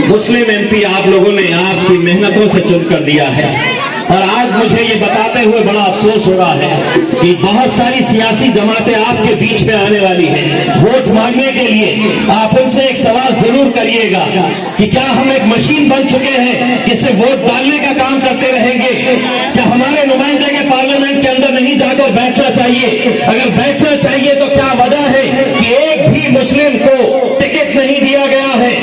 मुस्लिम MP आप लोगों ने आपकी मेहनतों से चुनकर दिया है। और आज मुझे ये बताते हुए बड़ा अफसोस हो रहा है कि बहुत सारी सियासी जमातें आपके बीच में आने वाली हैं वोट मांगने के लिए। आप उनसे एक सवाल जरूर करिएगा कि क्या हम एक मशीन बन चुके हैं कि सिर्फ वोट डालने का काम करते रहेंगे? क्या हमारे नुमाइंदे के पार्लियामेंट के अंदर नहीं जाकर बैठना चाहिए? अगर बैठना चाहिए तो क्या वजह है कि एक भी मुस्लिम को टिकट नहीं दिया गया है?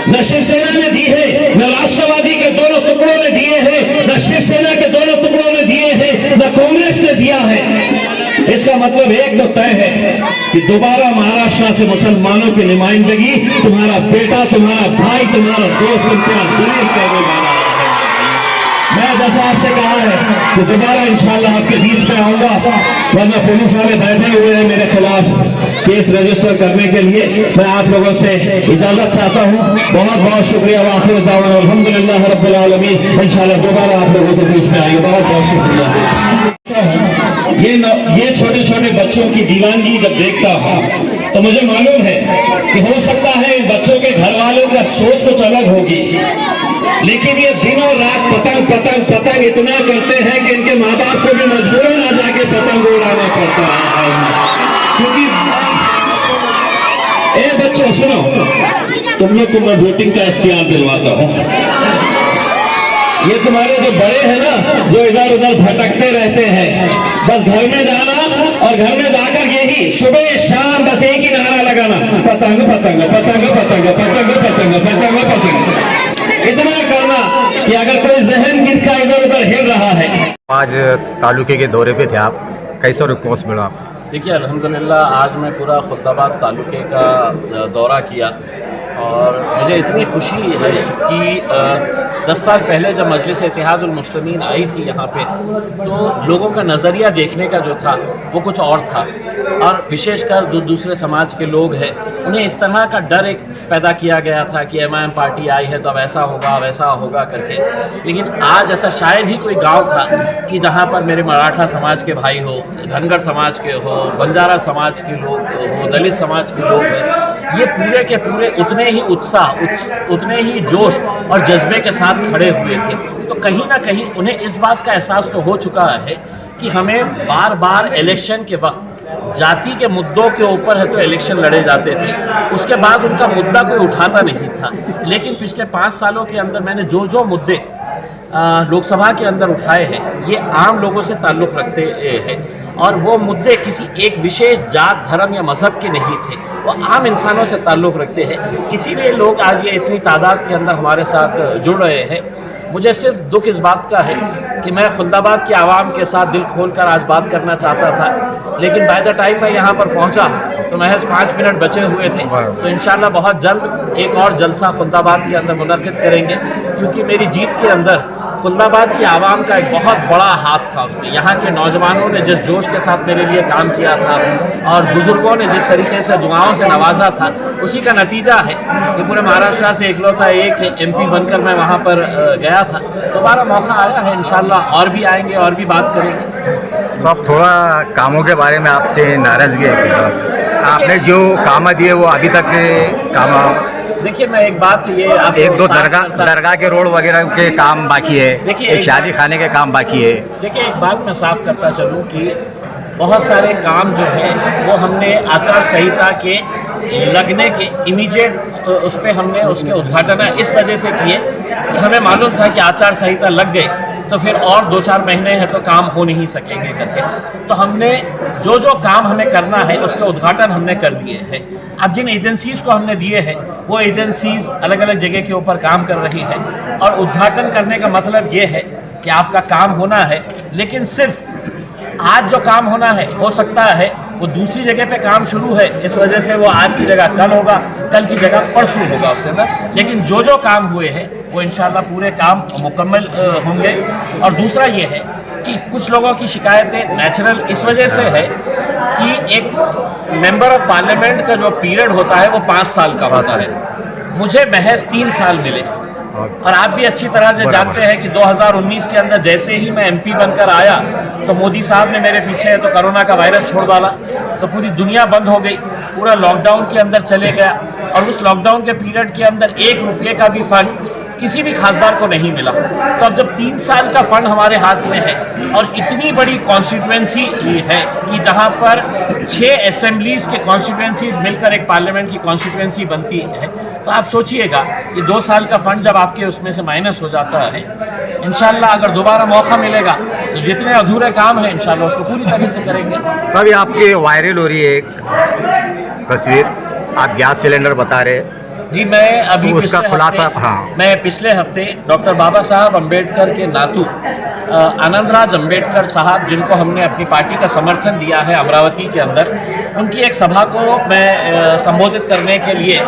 न शिवसेना ने दी है, न राष्ट्रवादी के दोनों टुकड़ों ने दिए हैं, न शिवसेना के दोनों टुकड़ों ने दिए हैं, न कांग्रेस ने दिया है। इसका मतलब एक तो तय है कि दोबारा महाराष्ट्र से मुसलमानों की नुमाइंदगी तुम्हारा बेटा, तुम्हारा भाई, तुम्हारा दोस्त इम्तियाज जलील करने वाला है। मैं जैसा आपसे कहा है कि दोबारा इंशाल्लाह आपके बीच में आऊंगा, वरना पुलिस वाले बैठे हुए हैं मेरे खिलाफ केस रजिस्टर करने के लिए। मैं आप लोगों से इजाजत चाहता हूँ। बहुत बहुत शुक्रिया। आखिर दावा अल्हम्दुलिल्लाह रब्बिल आलमीन। इंशाल्लाह दोबारा आप लोगों के बीच में आएंगे। बहुत बहुत शुक्रिया। ये छोटे छोटे बच्चों की दीवानगी जब देखता हूँ तो मुझे मालूम है कि हो सकता है इन बच्चों के घर वालों का सोच कुछ अलग होगी, लेकिन ये दिन और रात पतंग पतंग पतंग इतना करते हैं कि इनके माँ बाप को भी मजबूरन आ जाके पतंग उड़ाना पड़ता है। क्योंकि बच्चों सुनो, तुम लोग को मैं वोटिंग का इख्तियार दिलवाता हूँ। ये तुम्हारे जो बड़े हैं ना, जो इधर उधर भटकते रहते हैं, बस घर में जाना और घर में जाकर यही सुबह शाम बस एक ही नारा लगाना, पतंग पतंग पतंग पतंग पतंग पतंग पतंग पतंग, इतना करना कि अगर कोई जहन किसका इधर उधर हिल रहा है। आज तालुके के दौरे पे थे आप, कैसा रिस्पॉन्स मिला? देखिए अल्हम्दुलिल्लाह आज मैं पूरा खुर्दाबाद तालुके का दौरा किया और मुझे इतनी खुशी है कि 10 साल पहले जब मजलिस इत्तेहादुल मुस्लिमीन आई थी यहाँ पे, तो लोगों का नज़रिया देखने का जो था वो कुछ और था। और विशेषकर जो दूसरे समाज के लोग हैं उन्हें इस तरह का डर एक पैदा किया गया था कि एमआईएम पार्टी आई है तो अब ऐसा होगा वैसा होगा करके। लेकिन आज ऐसा शायद ही कोई गांव था कि जहाँ पर मेरे मराठा समाज के भाई हो, धनगर समाज के हो, बंजारा समाज के लोग हो, दलित समाज के लोग हैं, ये पूरे के पूरे उतने ही उत्साह, उतने ही जोश और जज्बे के साथ खड़े हुए थे। तो कहीं ना कहीं उन्हें इस बात का एहसास तो हो चुका है कि हमें बार बार इलेक्शन के वक्त जाति के मुद्दों के ऊपर है तो इलेक्शन लड़े जाते थे, उसके बाद उनका मुद्दा कोई उठाता नहीं था। लेकिन पिछले 5 सालों के अंदर मैंने जो मुद्दे लोकसभा के अंदर उठाए हैं ये आम लोगों से ताल्लुक़ रखते हैं और वो मुद्दे किसी एक विशेष जात, धर्म या मज़हब के नहीं थे, वो आम इंसानों से ताल्लुक़ रखते हैं। इसीलिए लोग आज ये इतनी तादाद के अंदर हमारे साथ जुड़ रहे हैं। मुझे सिर्फ दुख इस बात का है कि मैं खुल्दाबाद की आवाम के साथ दिल खोलकर आज बात करना चाहता था, लेकिन बाय द टाइम मैं यहाँ पर पहुँचा तो महज 5 मिनट बचे हुए थे। तो इंशाल्लाह बहुत जल्द एक और जलसा खुल्दाबाद के अंदर मुनक़िद करेंगे, क्योंकि मेरी जीत के अंदर खुल्दाबाद की आवाम का एक बहुत बड़ा हाथ था। उसमें यहाँ के नौजवानों ने जिस जोश के साथ मेरे लिए काम किया था और बुज़ुर्गों ने जिस तरीके से दुआओं से नवाजा था, उसी का नतीजा है कि पूरे महाराष्ट्र से इकलौता एक MP बनकर मैं वहाँ पर गया था। दोबारा मौका आया है, इंशाल्लाह और भी आएंगे और भी बात करेंगे। सब थोड़ा कामों के बारे में आपसे नाराज़गी है, आपने जो काम दिए वो अभी तक काम। देखिए मैं एक बात ये आप 1-2 दरगाह के रोड वगैरह के काम बाकी है, एक शादी खाने के काम बाकी है। देखिए एक बात मैं साफ करता चलूँ कि बहुत सारे काम जो है वो हमने आचार संहिता के लगने के इमीडिएट उस पर हमने उसके उद्घाटन इस वजह से किए कि हमें मालूम था कि आचार संहिता लग गई तो फिर और 2-4 महीने हैं तो काम हो नहीं सकेंगे करके। तो हमने जो काम हमें करना है उसके उद्घाटन हमने कर दिए हैं। अब जिन एजेंसीज़ को हमने दिए हैं वो एजेंसीज़ अलग अलग जगह के ऊपर काम कर रही हैं और उद्घाटन करने का मतलब ये है कि आपका काम होना है, लेकिन सिर्फ आज जो काम होना है हो सकता है वो दूसरी जगह पे काम शुरू है, इस वजह से वो आज की जगह कल होगा, कल की जगह परसों होगा उसके अंदर। लेकिन जो काम हुए हैं वो इंशाल्लाह पूरे काम मुकम्मल होंगे। और दूसरा ये है कि कुछ लोगों की शिकायतें नेचुरल इस वजह से है कि एक मेंबर ऑफ पार्लियामेंट का जो पीरियड होता है वो 5 साल का होता है, मुझे महज 3 साल मिले। और आप भी अच्छी तरह से जानते हैं कि 2019 के अंदर जैसे ही मैं MP बनकर आया तो मोदी साहब ने मेरे पीछे तो कोरोना का वायरस छोड़ डाला, तो पूरी दुनिया बंद हो गई, पूरा लॉकडाउन के अंदर चले गया। और उस लॉकडाउन के पीरियड के अंदर 1 रुपये का भी फंड किसी भी खासदार को नहीं मिला। तो अब जब 3 साल का फंड हमारे हाथ में है और इतनी बड़ी कॉन्स्टिट्यूएंसी है कि जहां पर 6 असेंबलीज के कॉन्स्टिट्यूएंसीज मिलकर एक पार्लियामेंट की कॉन्स्टिट्यूएंसी बनती है, तो आप सोचिएगा कि 2 साल का फंड जब आपके उसमें से माइनस हो जाता है, इंशाल्लाह अगर दोबारा मौका मिलेगा तो जितने अधूरे काम हैं इंशाल्लाह उसको पूरी तरह से करेंगे। सब ये आपके वायरल हो रही है एक तस्वीर, आप गैस सिलेंडर बता रहे हैं जी, मैं अभी तो उसका खुलासा, हाँ, मैं पिछले हफ्ते डॉक्टर बाबा साहब अम्बेडकर के नातू आनंदराज अम्बेडकर साहब, जिनको हमने अपनी पार्टी का समर्थन दिया है अमरावती के अंदर, उनकी एक सभा को मैं संबोधित करने के लिए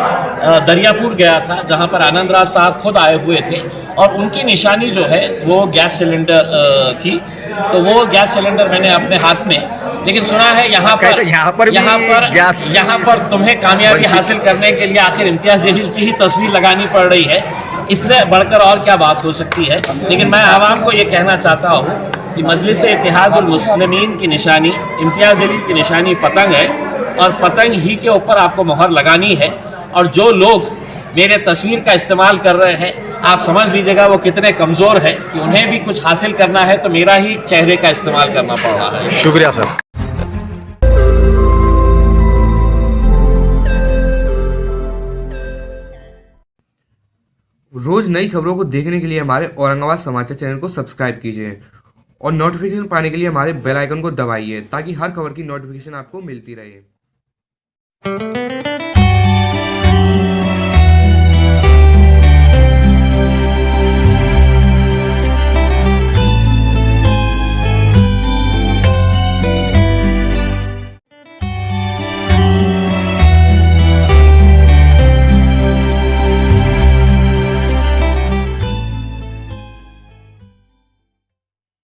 दरियापुर गया था, जहां पर आनंदराज साहब खुद आए हुए थे और उनकी निशानी जो है वो गैस सिलेंडर थी। तो वो गैस सिलेंडर मैंने अपने हाथ में, लेकिन सुना है यहाँ पर तुम्हें कामयाबी हासिल करने के लिए आखिर इम्तियाज़ जलील की ही तस्वीर लगानी पड़ रही है, इससे बढ़कर और क्या बात हो सकती है। लेकिन मैं आवाम को ये कहना चाहता हूँ कि मजलिस इत्तेहादुल मुस्लिमीन की निशानी, इम्तियाज़ जलील की निशानी पतंग है और पतंग ही के ऊपर आपको मोहर लगानी है। और जो लोग मेरे तस्वीर का इस्तेमाल कर रहे हैं, आप समझ लीजिएगा वो कितने कमज़ोर है कि उन्हें भी कुछ हासिल करना है तो मेरा ही चेहरे का इस्तेमाल करना पड़ रहा है। शुक्रिया सर। रोज नई खबरों को देखने के लिए हमारे औरंगाबाद समाचार चैनल को सब्सक्राइब कीजिए और नोटिफिकेशन पाने के लिए हमारे बेल आइकन को दबाइए ताकि हर खबर की नोटिफिकेशन आपको मिलती रहे।